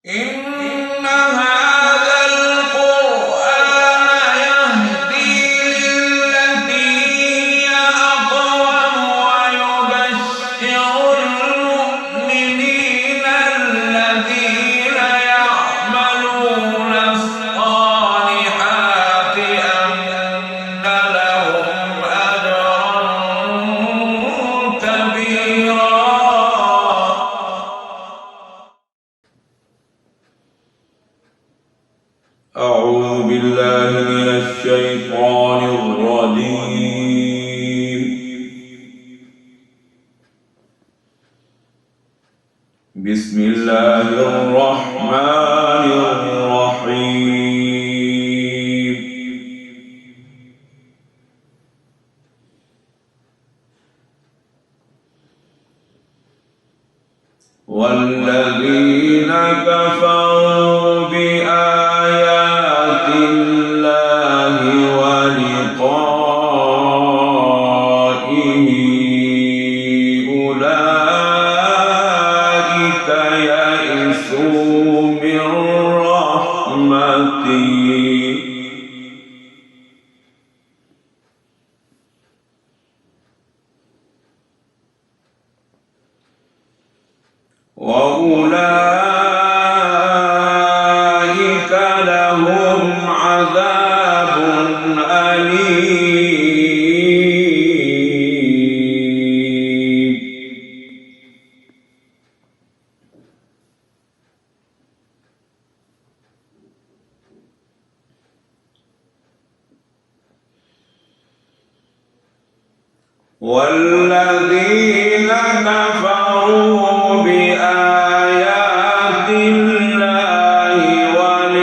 إن هذا القرآن يهدي للتي هي أقوم ويبشر المؤمنين الذين يعملون الصالحات أن لهم أجرا كبيرا. أعوذ بالله من الشيطان الرجيم. بسم الله الرحمن الرحيم. والذين كفروا بآيات الله ولقائه أولئك يئسوا من رحمتي وأولئك لهم عذاب أليم. والذين كفروا بآيات الله ولقائه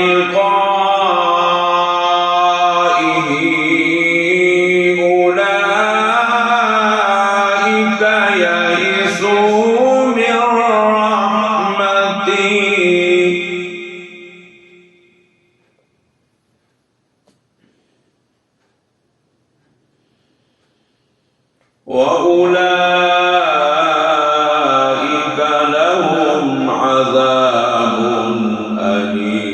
أولئك يئسوا من رحمتي وأولئك لهم عذاب أليم.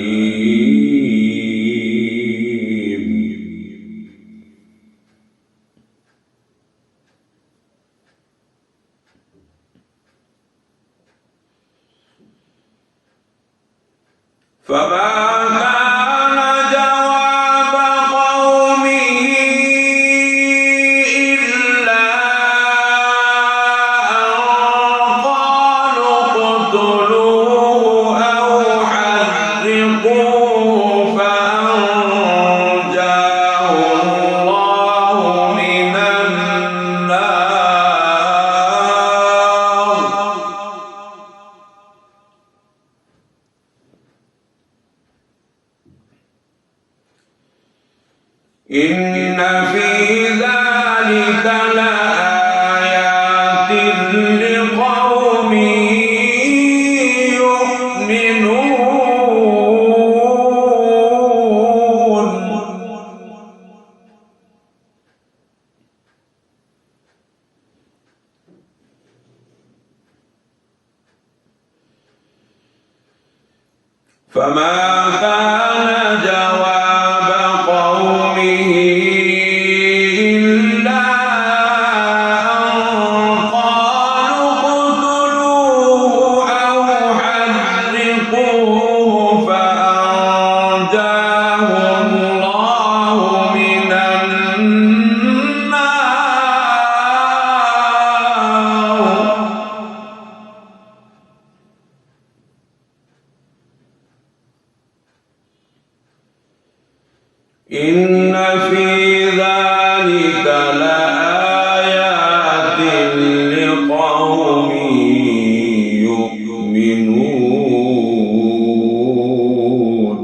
فما كان جواب قومه إلا أن قالوا اقتلوه أو حرقوه فأنجاه الله من النار. إن في ذلك لآيات لقوم يؤمنون. فما كان جواب قومه إلا أن قالوا اقتلوه أو حرقوه فأنجاه الله من النار. إن في ذلك لآيات لقوم يؤمنون.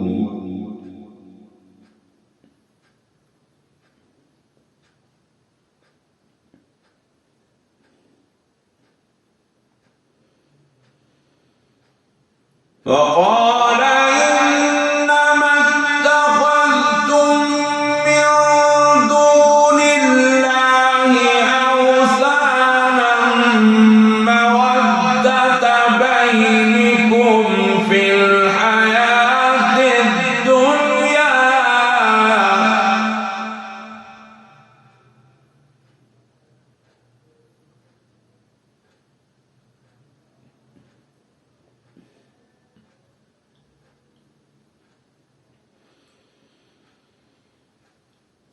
فقال إنما اتخذتم من دون الله أوثانا مودة بينكم في الحياة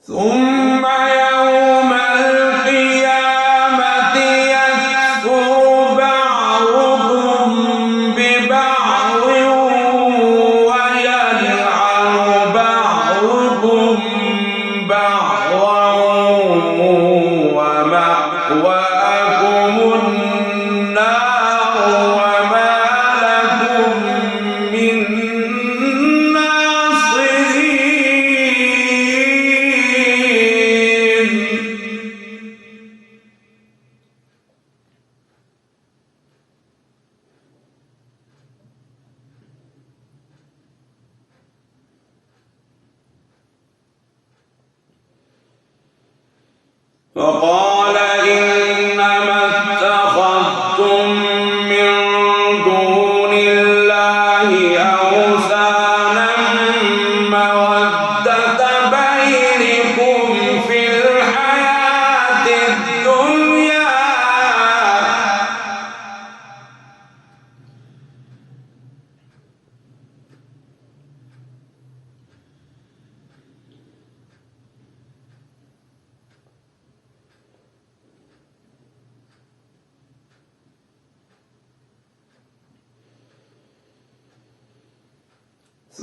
ثم يوم القيامة يكفر بعضكم ببعض ويلعن بعضكم بعضا ومأواكم النار وما لكم من فقال إنما اتخذتم من دون الله أوثانا مودة بينكم في الحياة الدنيا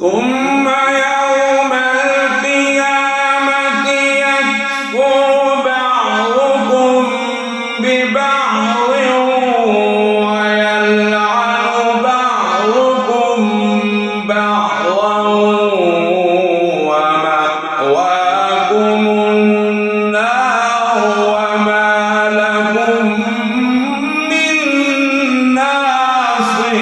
ثم يوم القيامة يكفر بعضكم ببعض ويلعن بعضكم بعضا ومأواكم النار وما لكم من ناصرين.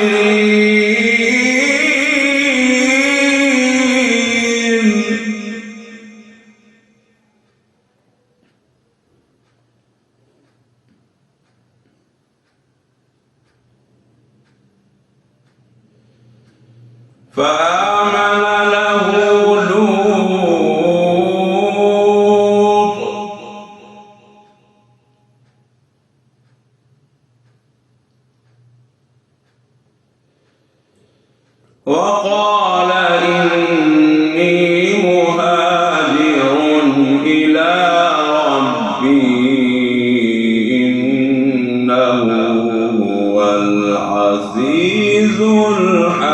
فآمن له لوط وقال إني مهاجر إلى ربي إنه هو العزيز الحكيم.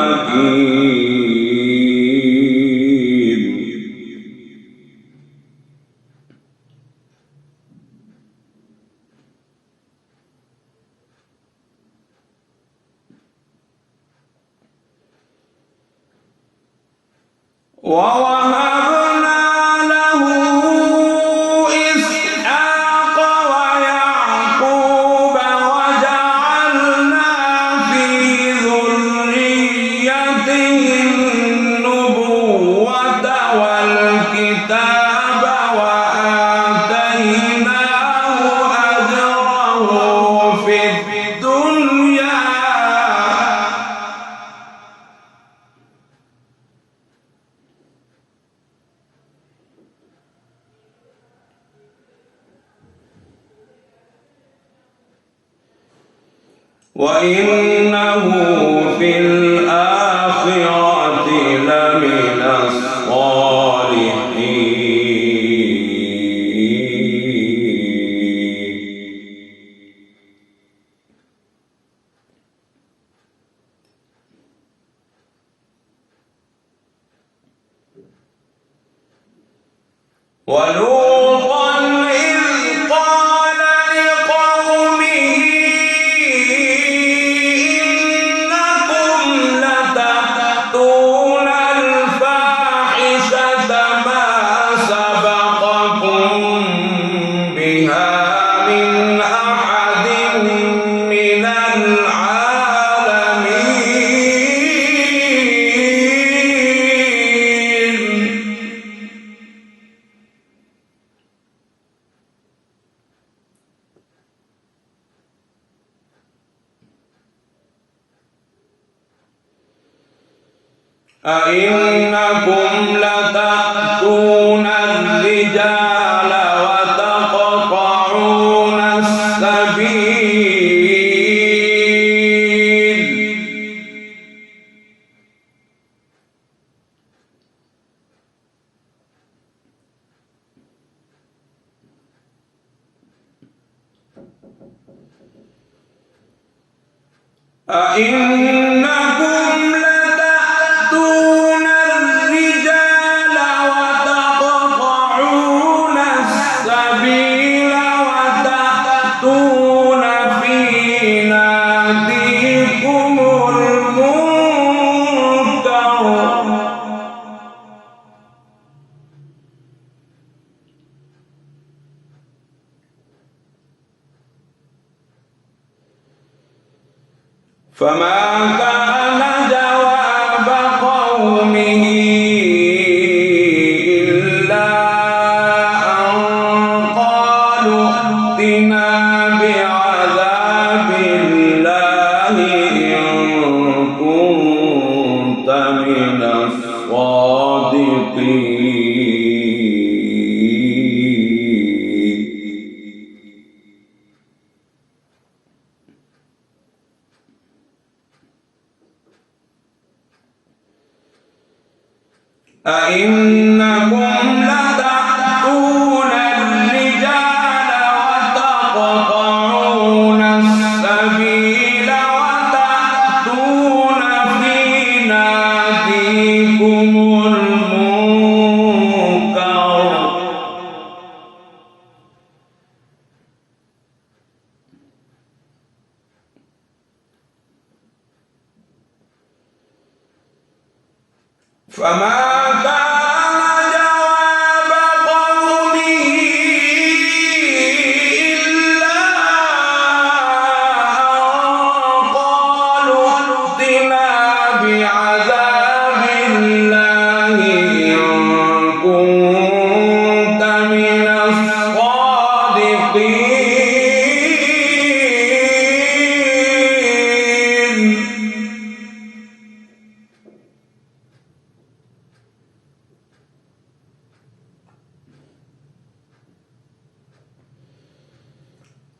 ووهبنا له إسحاق ويعقوب وجعلنا في ذريته النبوة والكتاب وآتيناه أجره في الدنيا وإنه في الآخرة لمن الصالحين. ولوطا إذ قال لقومه إنكم لتأتون الفاحشة ما سبقكم بها من أحد من العالمين. أئنكم لتأتون الرجال وتقطعون السبيل أئنكم لتأتون الرجال وتقطعون السبيل وتأتون في ناديكم المنكر فما كان جواب قومه إلا أن قالوا ائتنا بعذاب الله إن كنت من الصادقين. أئنكم لتأتون الرجال وتقطعون السبيل وتأتون في ناديكم المنكر فما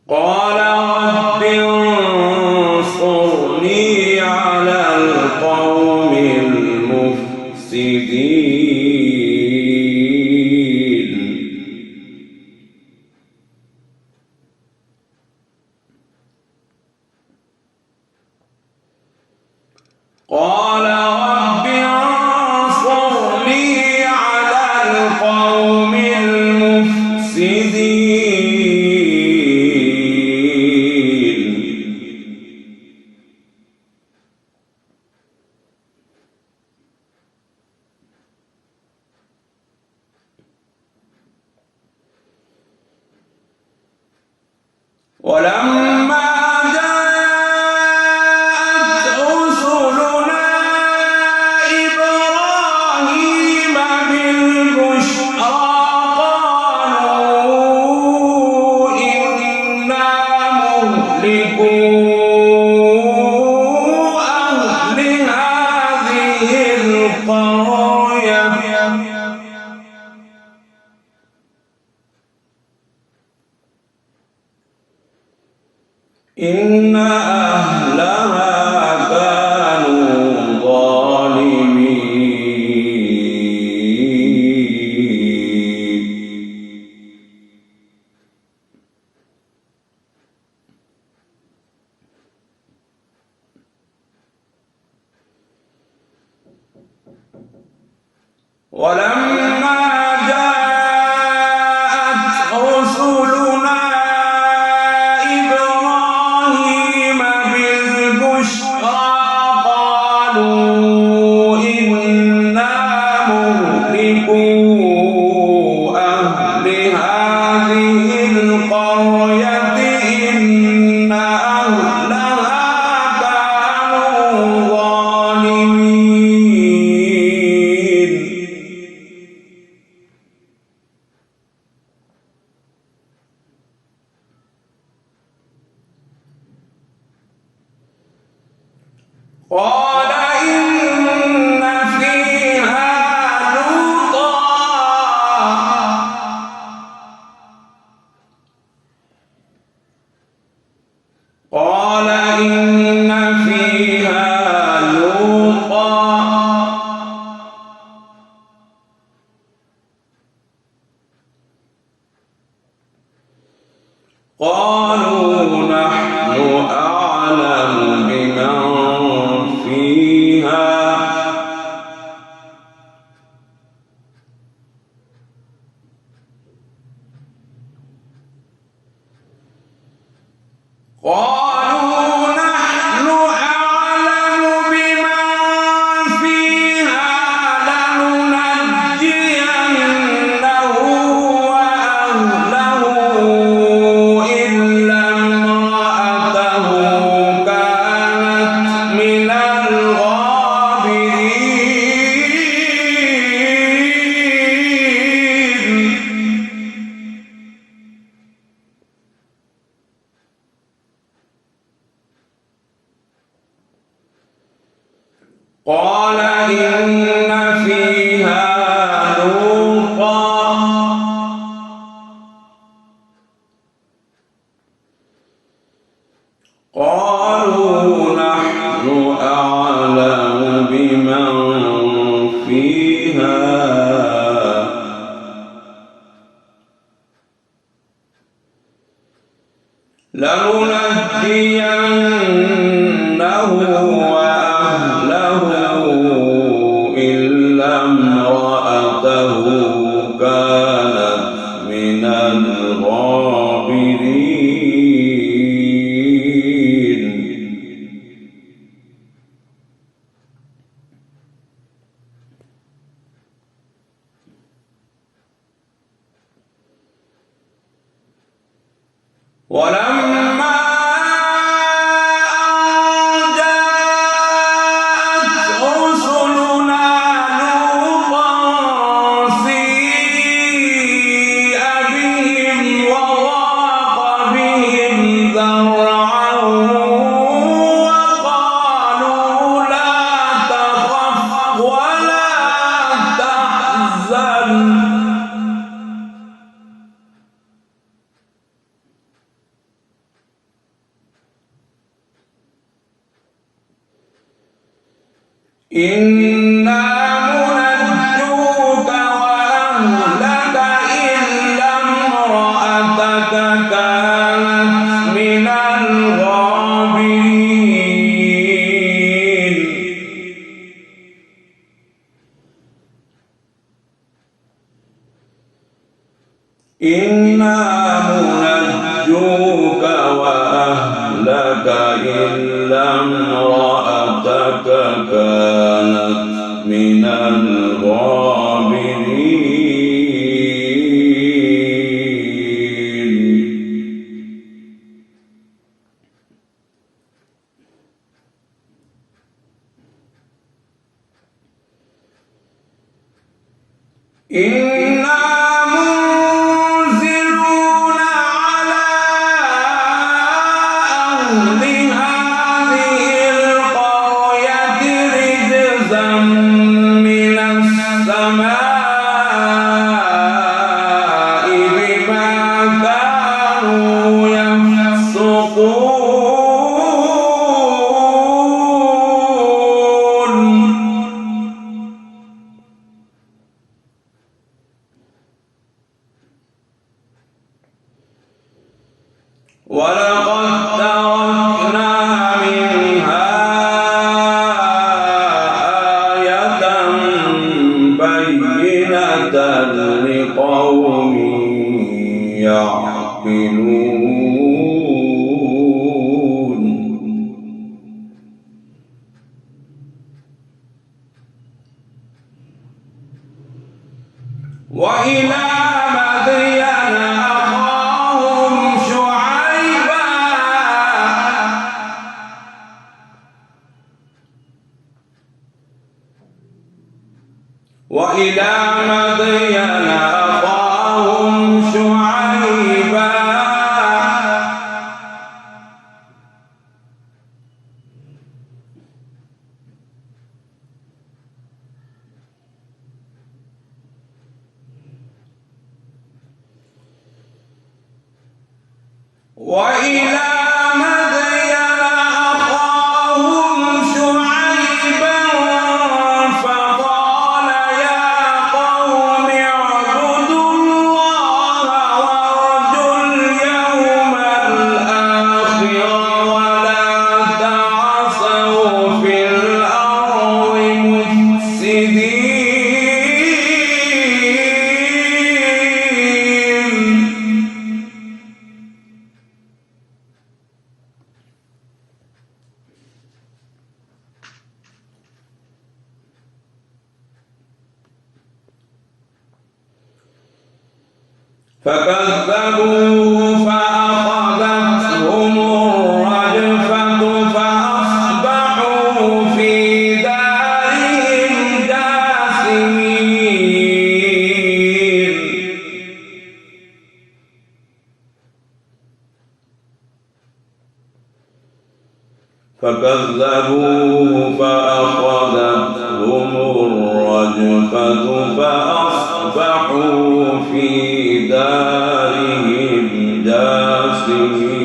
قال رب انصرني على القوم المفسدين. قال رب انصرني على القوم المفسدين. ولما جاءت رسلنا إبراهيم بالبشرى قالوا إنا مهلكو أهل هذه القرية إن أهلها كانوا ظالمين. ولما جاءت رسلنا إبراهيم بالبشرى قالوا إنا مهلكو أهل هذه القرية إن أهلها كانوا ظالمين. قال إن فيها لوطا قال إن فيها لوطا قالوا نحن قالوا نحن أعلم بمن فيها لننجينه وأهله إلا امرأته كانت من الغابرين. قال إن فيها لوطا قالوا نحن أعلم بمن فيها لننجينه إلا امرأته كانت من الغابرين. ولما إنا منجوك وأهلك إلا امرأتك كانت من الغابرين. إنا منجوك وأهلك إلا امرأتك كانت من الغابرين. إنا منزلون على أهل هذه القرية رجزا من السماء بما كانوا يفسقون. ولقد تركنا منها آية بينة لقوم يعقلون. وإلى مدين أخاهم شعيبا وإلى مدين أخاهم شعيبا فقال يا قوم اعبدوا الله وارجوا اليوم الآخر ولا تعصوا في الأرض مفسدين. فكذبوا فأخذتهم الرجفة فأصبحوا في دارهم جاثمين فكذبوه فأخذتهم الرجفة فأصبحوا في دارهم جاثمين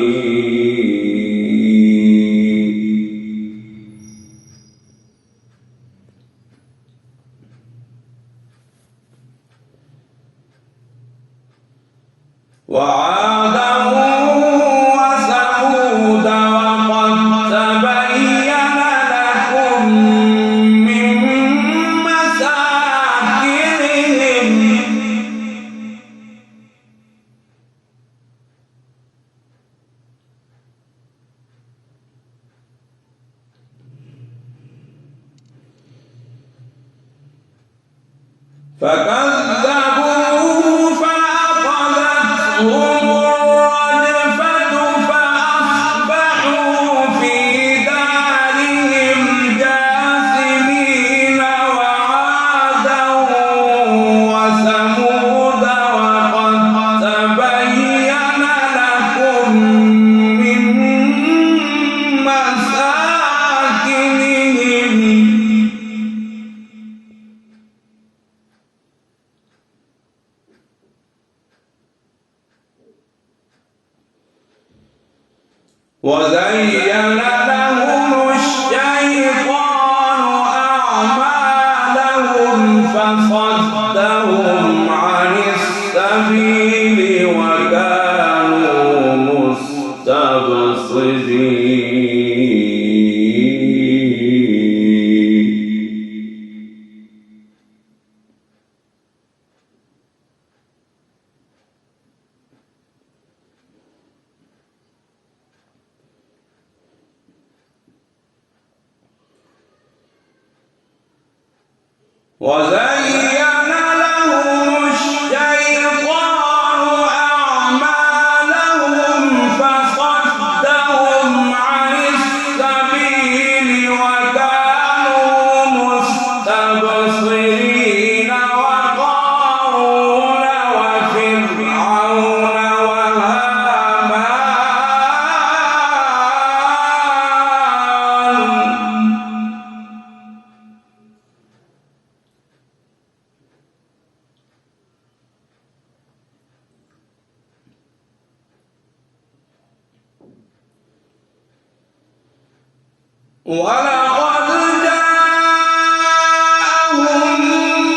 وعادا وثمود وقد تبين لكم من مساكنهم فكذبوه فأخذتهم الرجفة فأصبحوا في دارهم جاثمين وعادا وثمود وقد تبين لكم من مساكنهم وزين لهم الشيطان أعمالهم فصدهم عن السبيل وكانوا مستبصرين وزين لهم الشيطان أعمالهم فصدهم عن السبيل وكانوا مستبصرين وقارون وفرعون وهامان ولقد جاءهم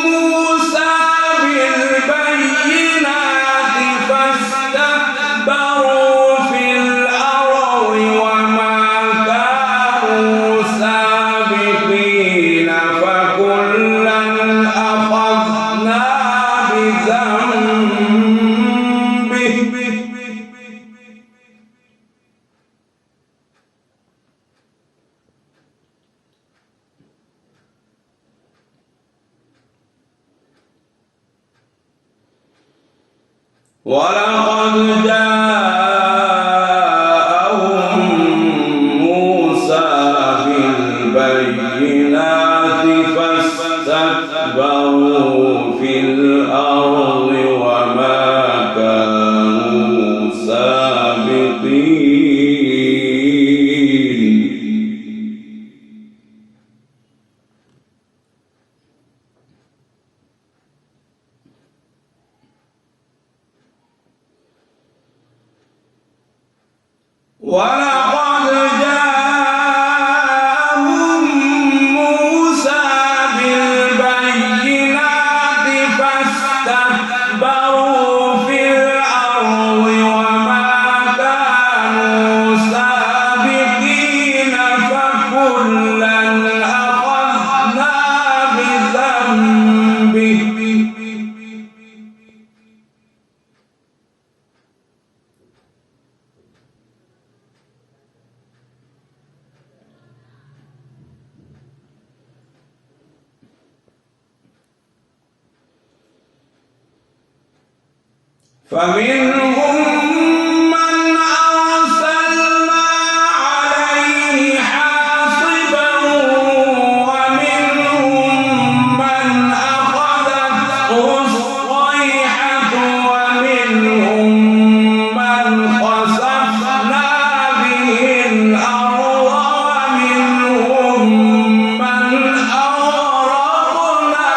موسى بالبينات فاستكبروا في الأرض وما كانوا سابقين فكلا أخذنا بذنبه ولقد جاءهم موسى بالبينات فاستكبروا في الأرض وما كانوا سابقين ولقد جاءهم موسى بالبينات فاستكبروا في الأرض وما كانوا سابقين فكلا أخذنا بذنبه فمنهم من أرسلنا عليه حاصبا ومنهم من أخذته الصيحة ومنهم من خسفنا به الأرض ومنهم من أغرقنا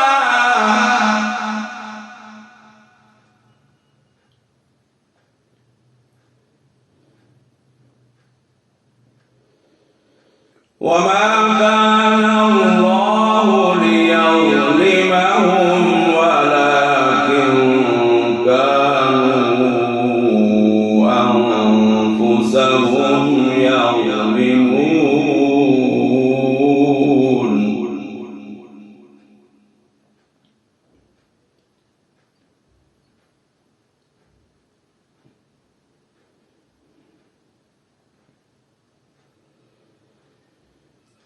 وما كان الله ليظلمهم ولكن كانوا أنفسهم يظلمون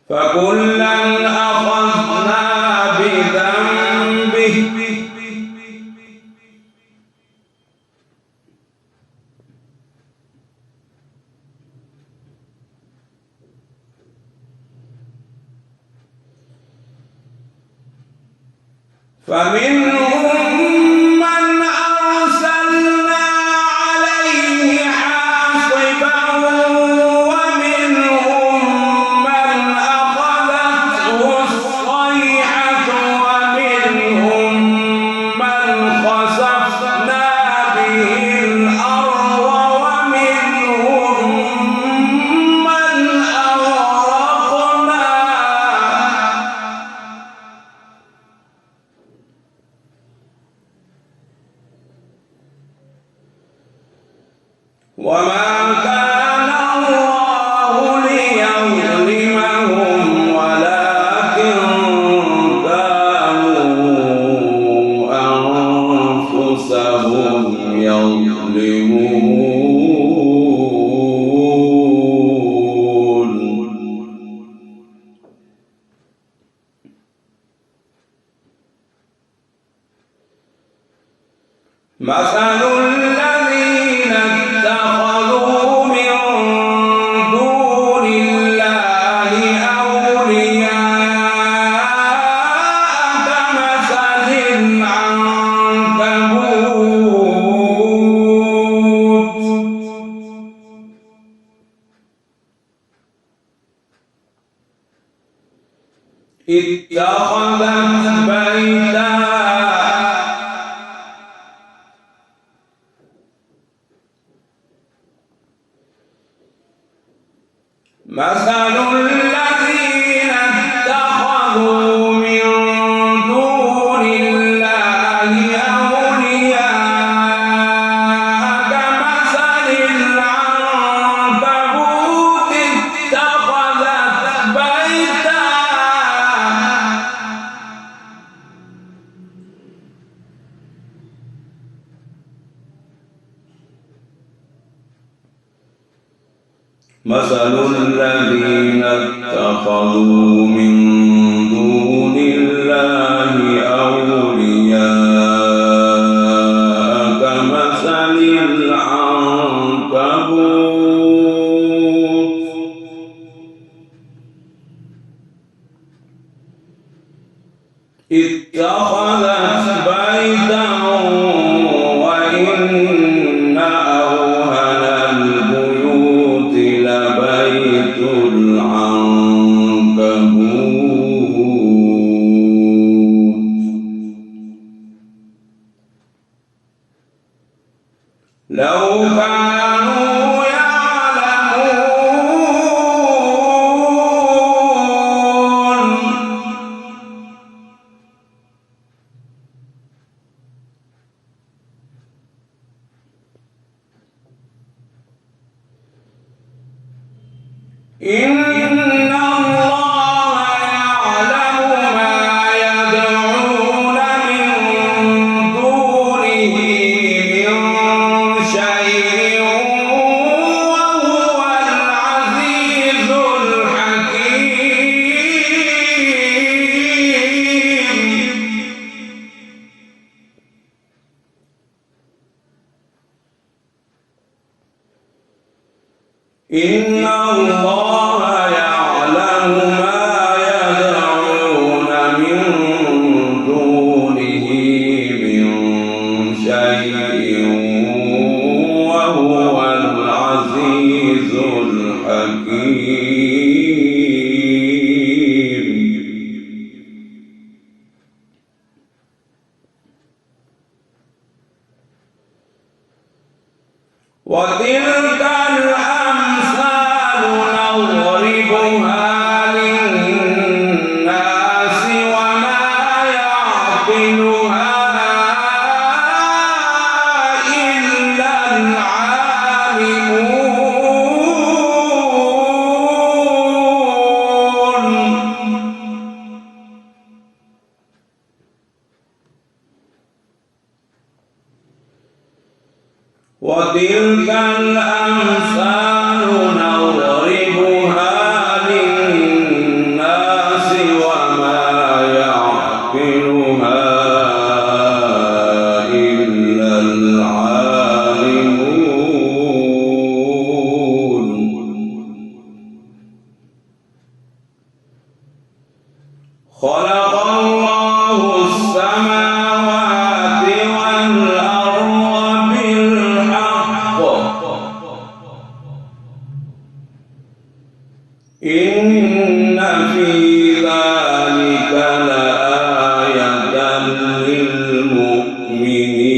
فكلا أخذنا بذنبه فمنهم من أرسلنا عليه حاصبا ومنهم من أخذته الصيحة ومنهم من خسفنا به الأرض ومنهم من أغرقنا وما كان الله ليظلمهم ولكن كانوا أنفسهم يظلمون مثل الذين اتخذوا من دون الله أولياء كمثل العنكبوت اتخذت بيتا مثل الذين اتخذوا من دون الله أولياء كمثل العنكبوت اتخذت بيتا مثل الذين اتخذوا من دون الله أولياء كمثل العنكبوت اتخذت بيتا وإن أوهن البيوت لبيت العنكبوت لو كانوا يعلمون إن الله يعلم ما يدعون من دونه من شيء وهو العزيز الحكيم إن الله يعلم ما يدعون من دونه من شيء وهو العزيز الحكيم. وتلك الأمثال نضربها للناس وما يعقلها إلا العالمون. وتلك الأمثال نضربها للناس وما يعقلها إلا العالمون. خلق الله السماوات والأرض بالحق إن في ذلك لآية للمؤمنين.